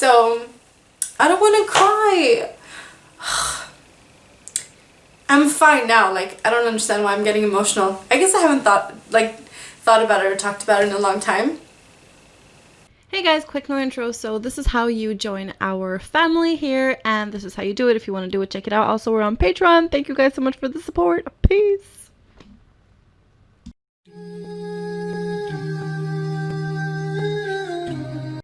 So I don't want to cry. I'm fine now. Like, I don't understand why I'm getting emotional. I guess I haven't thought about it or talked about it in a long time. Hey guys, quick no intro. So this is how you join our family here, and this is how you do it. If you want to do it, check it out. Also, we're on Patreon. Thank you guys so much for the support. Peace.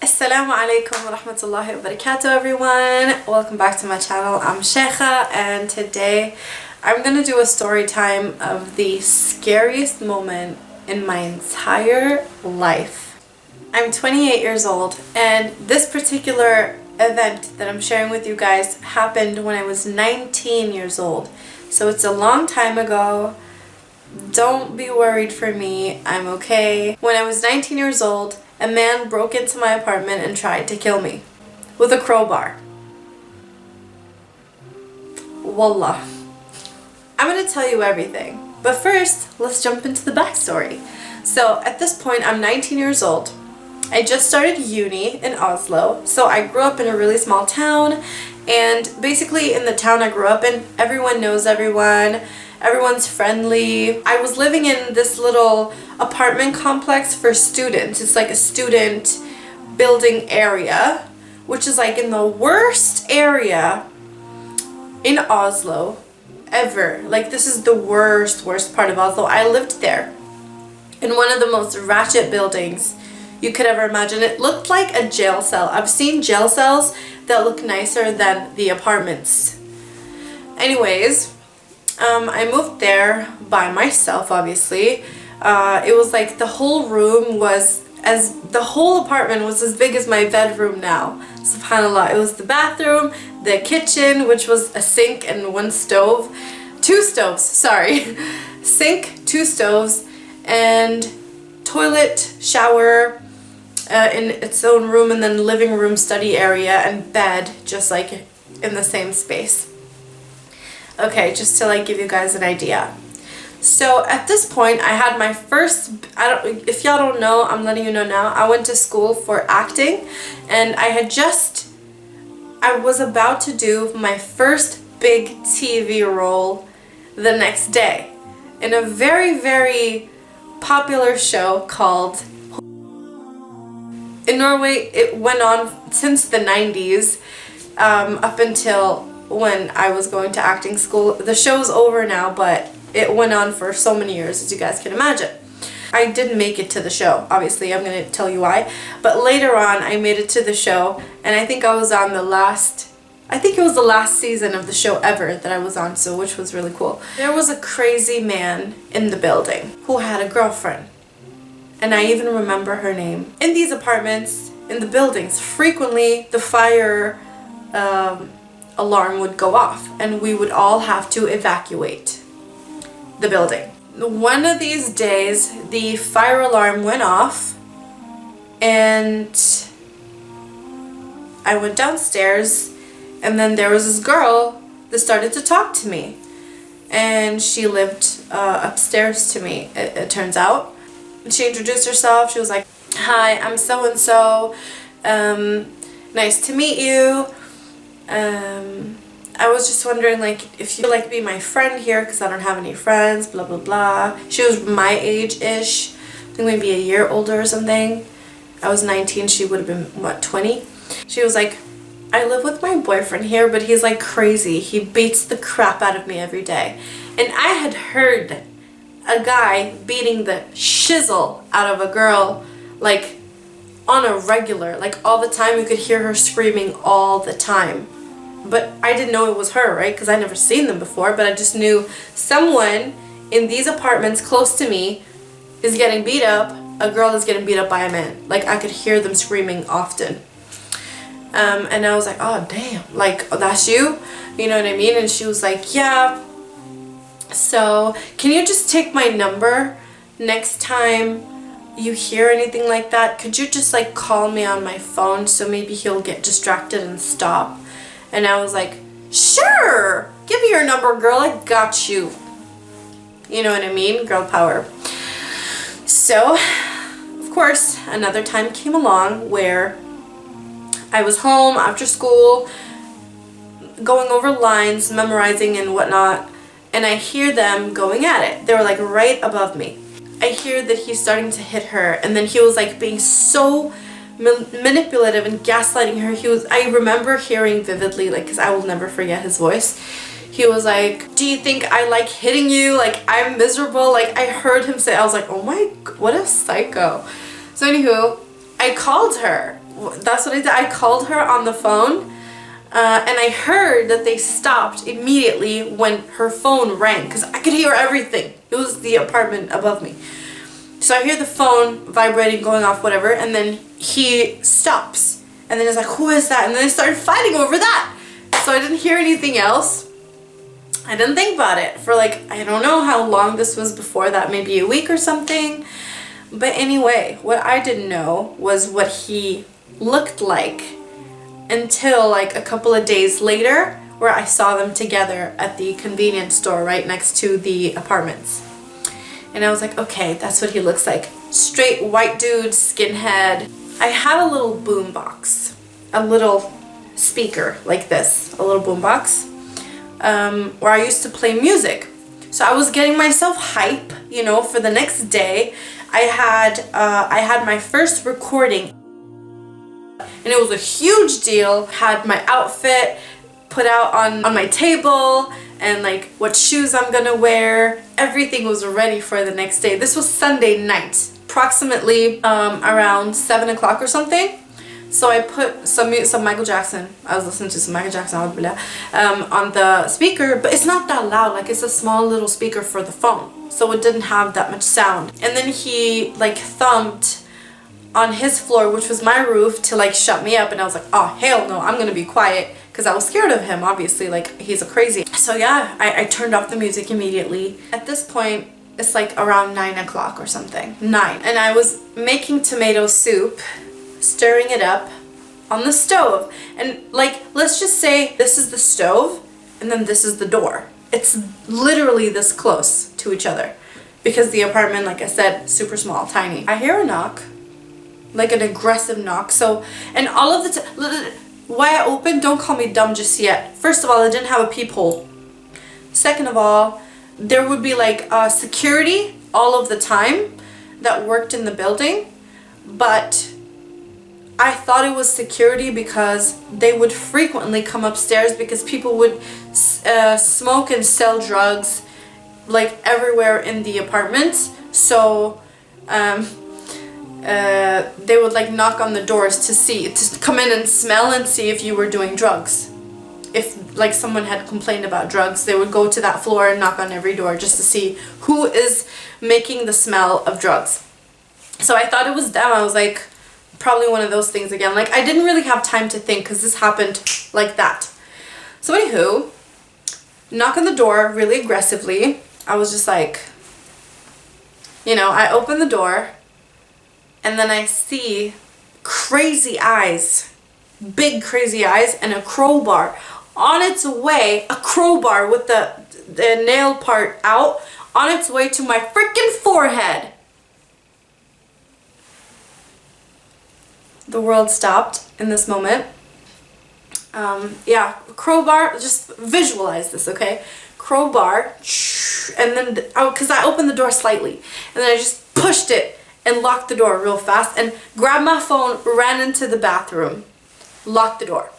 Assalamu alaikum wa rahmatullahi wa barakatuh, everyone. Welcome back to my channel. I'm Sheikha, and today I'm gonna do a story time of the scariest moment in my entire life. I'm 28 years old, and this particular event that I'm sharing with you guys happened when I was 19 years old. So it's a long time ago. Don't be worried for me, I'm okay. When I was 19 years old, a man broke into my apartment and tried to kill me with a crowbar. Wallah. I'm gonna tell you everything, but first, let's jump into the backstory. So at this point, I'm 19 years old. I just started uni in Oslo, so I grew up in a really small town, and basically in the town I grew up in, everyone knows everyone, everyone's friendly. I was living in this little apartment complex for students. It's like a student building area, which is like in the worst area in Oslo ever. Like, this is the worst part of Oslo. I lived there in one of the most ratchet buildings you could ever imagine. It looked like a jail cell. I've seen jail cells that look nicer than the apartments. Anyways, I moved there by myself, obviously. It was like the whole apartment was as big as my bedroom now. SubhanAllah. It was the bathroom, the kitchen, which was a sink and one stove. Two stoves, sorry. Sink, two stoves, and toilet, shower, in its own room, and then living room, study area, and bed, just like in the same space. Okay, just to like give you guys an idea. So at this point, I had my first, if y'all don't know, I'm letting you know now, I went to school for acting, and I was about to do my first big TV role the next day in a very, very popular show called, in Norway, it went on since the 90s, up until when I was going to acting school. The show's over now, but it went on for so many years, as you guys can imagine. I didn't make it to the show, obviously. I'm going to tell you why. But later on, I made it to the show, and I think I was on it was the last season of the show ever that I was on, so which was really cool. There was a crazy man in the building who had a girlfriend, and I even remember her name. In these apartments, in the buildings, frequently the fire alarm would go off, and we would all have to evacuate the building. One of these days, the fire alarm went off, and I went downstairs, and then there was this girl that started to talk to me, and she lived upstairs to me, it turns out. She introduced herself. She was like, "Hi, I'm so-and-so, nice to meet you. I was just wondering, like, if you'd like to be my friend here, because I don't have any friends, blah blah blah." She was my age-ish, I think maybe a year older or something. I was 19, she would have been, what, 20? She was like, "I live with my boyfriend here, but he's like crazy. He beats the crap out of me every day." And I had heard a guy beating the shizzle out of a girl, like, on a regular, like all the time. You could hear her screaming all the time. But I didn't know it was her, right? Because I'd never seen them before, but I just knew someone in these apartments close to me is getting beat up. A girl is getting beat up by a man. Like, I could hear them screaming often. And I was like, "Oh, damn. Like, that's you?" You know what I mean? And she was like, "Yeah. So, can you just take my number next time you hear anything like that? Could you just, like, call me on my phone so maybe he'll get distracted and stop?" And I was like, "Sure! Give me your number, girl. I got you." You know what I mean? Girl power. So, of course, another time came along where I was home after school, going over lines, memorizing and whatnot, and I hear them going at it. They were like right above me. I hear that he's starting to hit her, and then he was like being so manipulative and gaslighting her. I remember hearing vividly, like, because I will never forget his voice. He was like, do you think I like hitting you? Like, I'm miserable. Like, I heard him say, I was like, oh my, what a psycho. So anywho, I called her. That's what I did. I called her on the phone, and I heard that they stopped immediately when her phone rang, because I could hear everything. It was the apartment above me. So I hear the phone vibrating, going off, whatever, and then he stops. And then it's like, who is that? And then they started fighting over that. So I didn't hear anything else. I didn't think about it for like, I don't know how long this was before that, maybe a week or something. But anyway, what I didn't know was what he looked like until like a couple of days later, where I saw them together at the convenience store right next to the apartments. And I was like, okay, that's what he looks like. Straight white dude, skinhead. I had a little boom box, a little speaker like this, a little boom box, where I used to play music. So I was getting myself hype, you know, for the next day. I had my first recording, and it was a huge deal. Had my outfit put out on my table, and like what shoes I'm gonna wear. Everything was ready for the next day. This was Sunday night, approximately around 7 o'clock or something. So I put some Michael Jackson. I was listening to some Michael Jackson on the speaker, but it's not that loud. Like, it's a small little speaker for the phone, so it didn't have that much sound. And then he like thumped on his floor, which was my roof, to like shut me up. And I was like, oh hell no, I'm gonna be quiet, because I was scared of him, obviously, like he's a crazy. So yeah, I turned off the music immediately. At this point, it's like around 9 o'clock or something, 9. And I was making tomato soup, stirring it up on the stove. And like, let's just say this is the stove and then this is the door. It's literally this close to each other, because the apartment, like I said, super small, tiny. I hear a knock, like an aggressive knock. So, and all of the why I opened, don't call me dumb just yet. First of all, I didn't have a peephole. Second of all, there would be like security all of the time that worked in the building, but I thought it was security because they would frequently come upstairs, because people would smoke and sell drugs like everywhere in the apartments. So they would like knock on the doors to come in and smell and see if you were doing drugs. If like someone had complained about drugs, they would go to that floor and knock on every door just to see who is making the smell of drugs. So I thought it was them. I was like, probably one of those things again. Like, I didn't really have time to think, because this happened like that. So anywho, knock on the door really aggressively. I was just like, you know, I open the door, and then I see crazy eyes, big crazy eyes, and a crowbar on its way, a crowbar with the nail part out, on its way to my freaking forehead. The world stopped in this moment. Yeah, crowbar, just visualize this, okay? Crowbar, and then, because I opened the door slightly, and then I just pushed it and locked the door real fast, and grabbed my phone, ran into the bathroom, locked the door.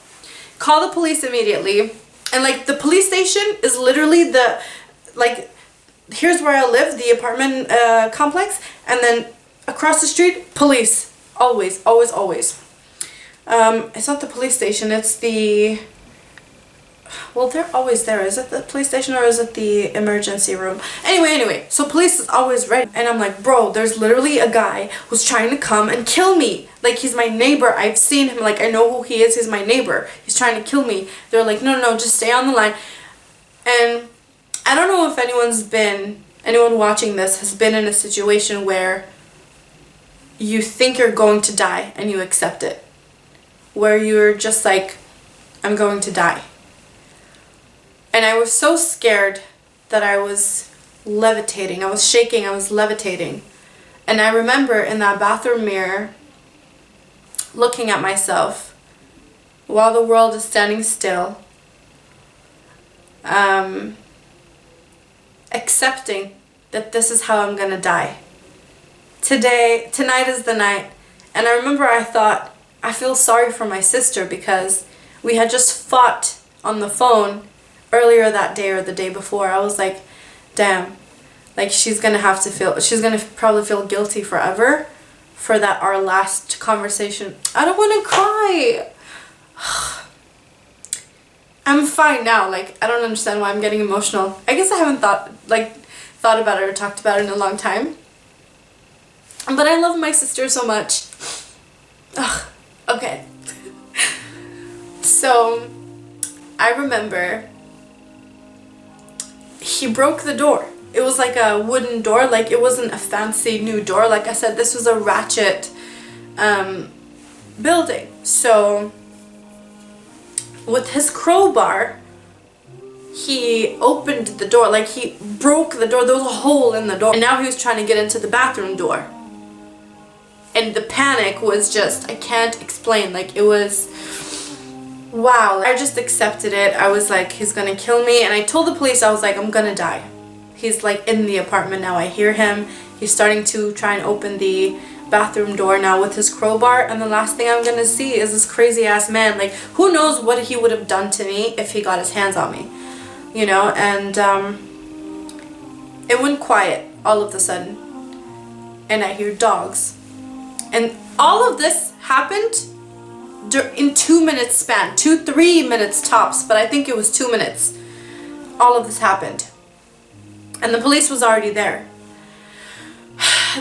Call the police immediately, and like the police station is literally the, like, here's where I live, the apartment complex, and then across the street, police. Always, always, always. It's not the police station, it's the, well, they're always there. Is it the police station or is it the emergency room? Anyway, so police is always ready. And I'm like, bro, there's literally a guy who's trying to come and kill me. Like, he's my neighbor. I've seen him. Like, I know who he is. He's my neighbor. He's trying to kill me. They're like, no, just stay on the line. And I don't know if anyone watching this has been in a situation where you think you're going to die and you accept it. Where you're just like, I'm going to die. And I was so scared that I was levitating. I was shaking, I was levitating. And I remember in that bathroom mirror looking at myself while the world is standing still, accepting that this is how I'm gonna die. Tonight is the night. And I remember I thought, I feel sorry for my sister because we had just fought on the phone earlier that day or the day before. I was like, damn, like she's gonna probably feel guilty forever for that, our last conversation. I don't wanna cry. I'm fine now. Like, I don't understand why I'm getting emotional. I guess I haven't thought about it or talked about it in a long time. But I love my sister so much. Ugh, okay. So, I remember he broke the door. It was like a wooden door. Like, it wasn't a fancy new door. Like I said, this was a ratchet building. So, with his crowbar, he opened the door. Like, he broke the door. There was a hole in the door. And now he was trying to get into the bathroom door. And the panic was just, I can't explain. Like, it was, wow. I just accepted it. I was like, he's gonna kill me. And I told the police, I was like, I'm gonna die. He's like in the apartment now. I hear him. He's starting to try and open the bathroom door now with his crowbar. And the last thing I'm gonna see is this crazy ass man. Like, who knows what he would have done to me if he got his hands on me. You know, and it went quiet all of a sudden. And I hear dogs. And all of this happened in 2 minutes span, 2-3 minutes tops, but I think it was 2 minutes. All of this happened. And the police was already there.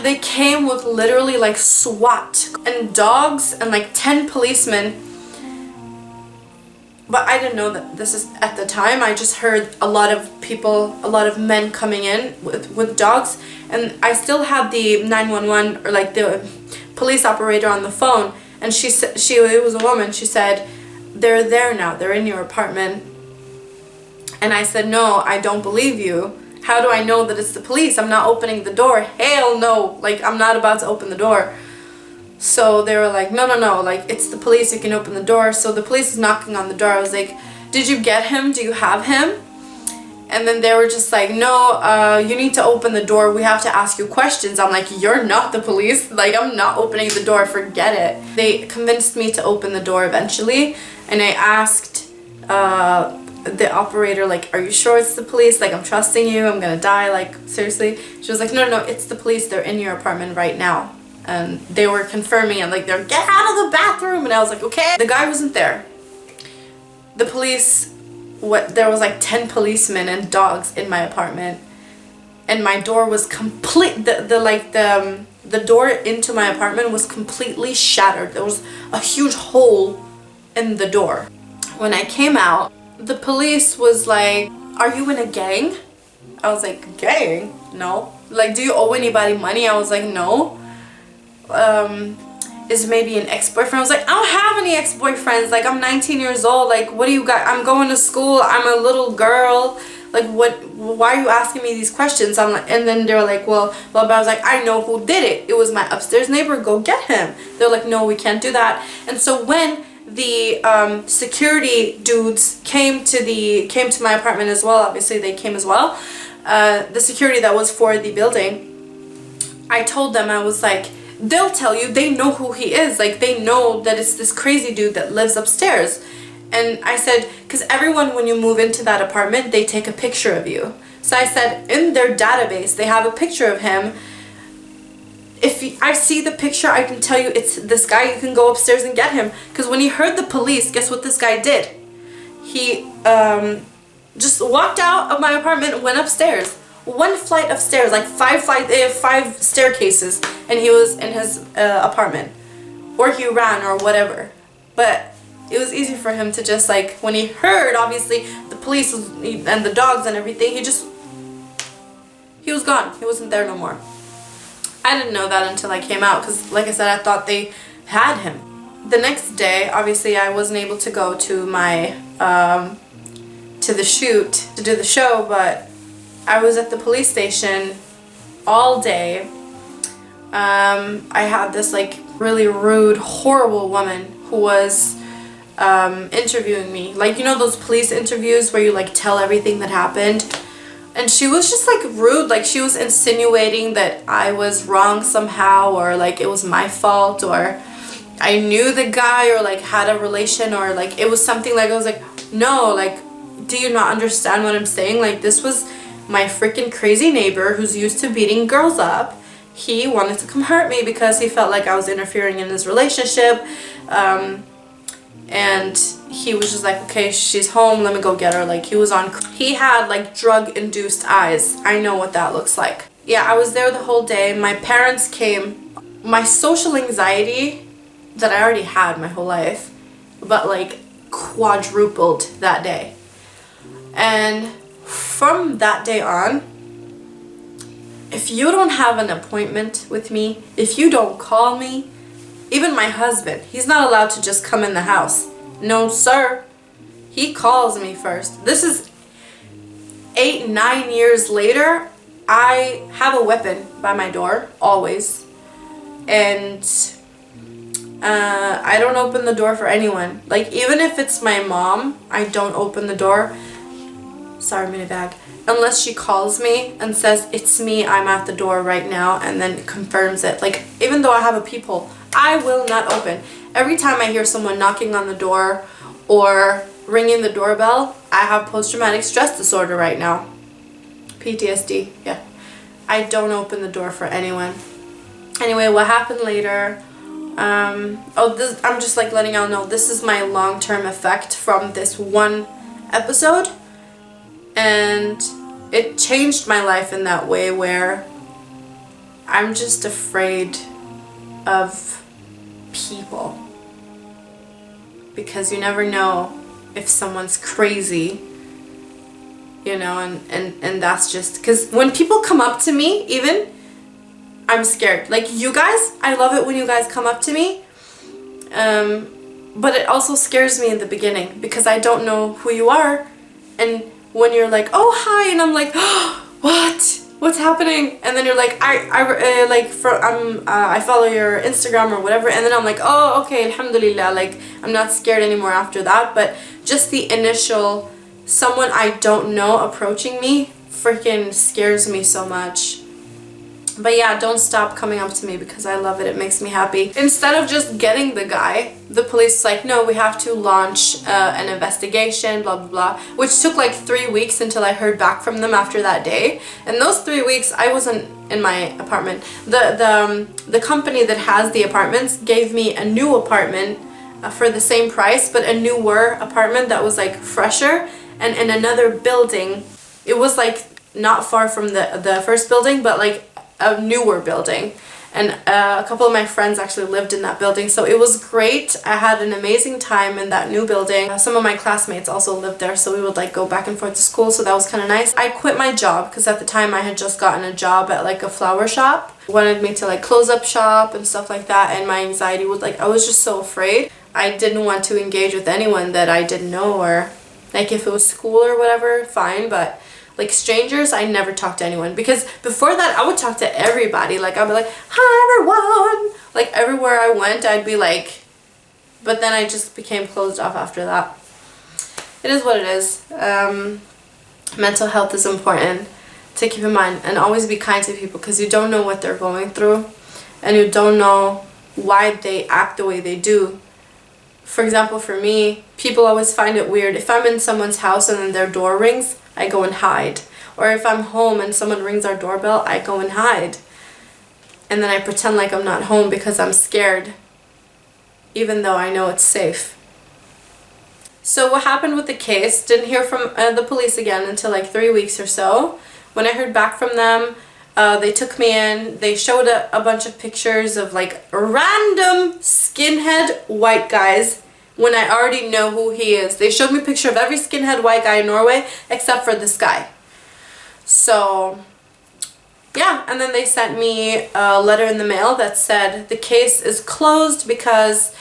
They came with literally like SWAT and dogs and like 10 policemen. But I didn't know that this is at the time. I just heard a lot of people, a lot of men coming in with dogs. And I still had the 911 or like the police operator on the phone, and it was a woman. She said, they're there now, they're in your apartment. And I said, no, I don't believe you. How do I know that it's the police? I'm not opening the door. Hell no, like I'm not about to open the door. So they were like, no, like it's the police, you can open the door. So the police is knocking on the door. I was like, did you get him? Do you have him? And then they were just like, no, you need to open the door. We have to ask you questions. I'm like, you're not the police. Like, I'm not opening the door. Forget it. They convinced me to open the door eventually. And I asked the operator, like, are you sure it's the police? Like, I'm trusting you. I'm going to die. Like, seriously? She was like, no, it's the police. They're in your apartment right now. And they were confirming and like, they're get out of the bathroom. And I was like, okay. The guy wasn't there. The police... there was like 10 policemen and dogs in my apartment, and my door was the door into my apartment was completely shattered. There was a huge hole in the door. When I came out, the police was like, are you in a gang? I was like, gang? No. Like, do you owe anybody money? I was like, no. Is maybe an ex-boyfriend. I was like, I don't have any ex-boyfriends. Like, I'm 19 years old. Like, what do you got? I'm going to school. I'm a little girl. Like, why are you asking me these questions? I'm like, and then they were like, well, but I was like, I know who did it. It was my upstairs neighbor. Go get him. They're like, no, we can't do that. And so when the security dudes came to my apartment as well, obviously they came as well, the security that was for the building, I told them, I was like, they'll tell you, they know who he is. Like, they know that it's this crazy dude that lives upstairs. And I said, because everyone, when you move into that apartment, they take a picture of you. So I said, in their database, they have a picture of him. If I see the picture, I can tell you it's this guy. You can go upstairs and get him. Because when he heard the police, guess what this guy did? He just walked out of my apartment and went upstairs. 1 flight of stairs, like 5 staircases, and he was in his apartment, or he ran or whatever. But it was easy for him to just, like, when he heard obviously the police and the dogs and everything, he was gone. He wasn't there no more. I didn't know that until I came out, because like I said, I thought they had him. The next day, obviously I wasn't able to go to my to the shoot to do the show, but I was at the police station all day. I had this like really rude, horrible woman who was interviewing me. Like, you know those police interviews where you like tell everything that happened? And she was just like rude. Like, she was insinuating that I was wrong somehow, or like it was my fault, or I knew the guy, or like had a relation, or like it was something. Like, I was like, no, like, do you not understand what I'm saying? Like, this was my freaking crazy neighbor who's used to beating girls up. He wanted to come hurt me because he felt like I was interfering in his relationship. And he was just like, okay, she's home, let me go get her. Like, he had like drug-induced eyes. I know what that looks like. Yeah, I was there the whole day. My parents came. My social anxiety that I already had my whole life, but like quadrupled that day. And from that day on, if you don't have an appointment with me, if you don't call me, even my husband, he's not allowed to just come in the house. No, sir. He calls me first. This is 8-9 years later. I have a weapon by my door, always. And I don't open the door for anyone. Like, even if it's my mom, I don't open the door. Sorry, mini bag. Unless she calls me and says, it's me, I'm at the door right now, and then confirms it. Like, even though I have a peephole, I will not open. Every time I hear someone knocking on the door or ringing the doorbell, I have post-traumatic stress disorder right now. PTSD, yeah. I don't open the door for anyone. Anyway, what happened later? I'm just like letting y'all know this is my long-term effect from this one episode. And it changed my life in that way where I'm just afraid of people. Because you never know if someone's crazy, you know, and that's just, because when people come up to me, even, I'm scared. Like, you guys, I love it when you guys come up to me, but it also scares me in the beginning because I don't know who you are, and when you're like, oh, hi, and I'm like, oh, what's happening? And then you're like, I follow your Instagram or whatever, and then I'm like, oh, okay, alhamdulillah, like, I'm not scared anymore after that. But just the initial someone I don't know approaching me freaking scares me so much. But yeah, don't stop coming up to me because I love it. It makes me happy. Instead of just getting the guy, the police is like, no, we have to launch an investigation, blah, blah, blah. Which took like 3 weeks until I heard back from them after that day. And those 3 weeks, I wasn't in my apartment. The company that has the apartments gave me a new apartment for the same price, but a newer apartment that was like fresher and in another building. It was like not far from the first building, but like a newer building, and a couple of my friends actually lived in that building, so it was great. I had an amazing time in that new building. Some of my classmates also lived there, so we would like go back and forth to school, so that was kind of nice. I quit my job because at the time I had just gotten a job at like a flower shop. Wanted me to like close up shop and stuff like that, and my anxiety was like, I was just so afraid. I didn't want to engage with anyone that I didn't know, or like if it was school or whatever, fine, but like strangers, I never talked to anyone, because before that I would talk to everybody. Like, I'd be like, hi everyone, like everywhere I went I'd be like, but then I just became closed off after that. It is what it is. Mental health is important to keep in mind, and always be kind to people because you don't know what they're going through and you don't know why they act the way they do. For example, for me, people always find it weird if I'm in someone's house and then their door rings, I go and hide. Or if I'm home and someone rings our doorbell, I go and hide. And then I pretend like I'm not home because I'm scared, even though I know it's safe. So what happened with the case, didn't hear from the police again until like 3 weeks or so. When I heard back from them, they took me in, they showed a bunch of pictures of like random skinhead white guys when I already know who he is. They showed me a picture of every skinhead white guy in Norway except for this guy. So yeah, and then they sent me a letter in the mail that said the case is closed because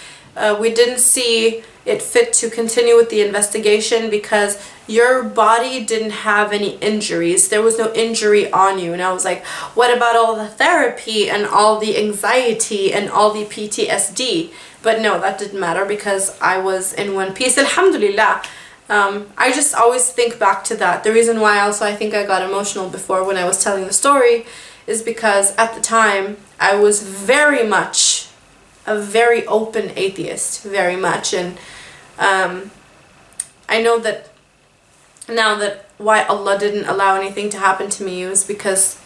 we didn't see it fit to continue with the investigation because your body didn't have any injuries. There was no injury on you. And I was like, what about all the therapy and all the anxiety and all the PTSD? But no, that didn't matter because I was in one piece. Alhamdulillah. I just always think back to that. The reason why also I think I got emotional before when I was telling the story is because at the time I was very much a very open atheist, very much. And I know that now that why Allah didn't allow anything to happen to me was because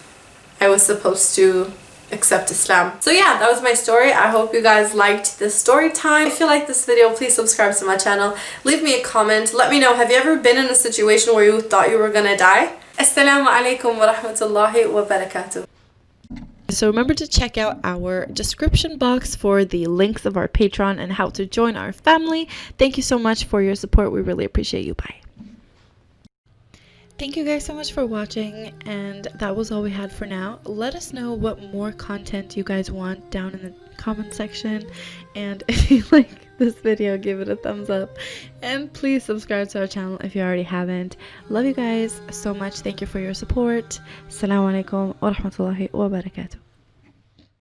I was supposed to accept Islam. So yeah, that was my story. I hope you guys liked this story time. If you like this video, please subscribe to my channel. Leave me a comment. Let me know, have you ever been in a situation where you thought you were gonna die? Assalamu alaikum wa rahmatullahi wa barakatuh. So remember to check out our description box for the links of our Patreon and how to join our family. Thank you so much for your support. We really appreciate you. Bye. Thank you guys so much for watching, and that was all we had for now. Let us know what more content you guys want down in the comment section, and if you like this video, give it a thumbs up, and please subscribe to our channel if you already haven't. Love you guys so much. Thank you for your support. Assalamu alaikum wa rahmatullahi wa barakatuh.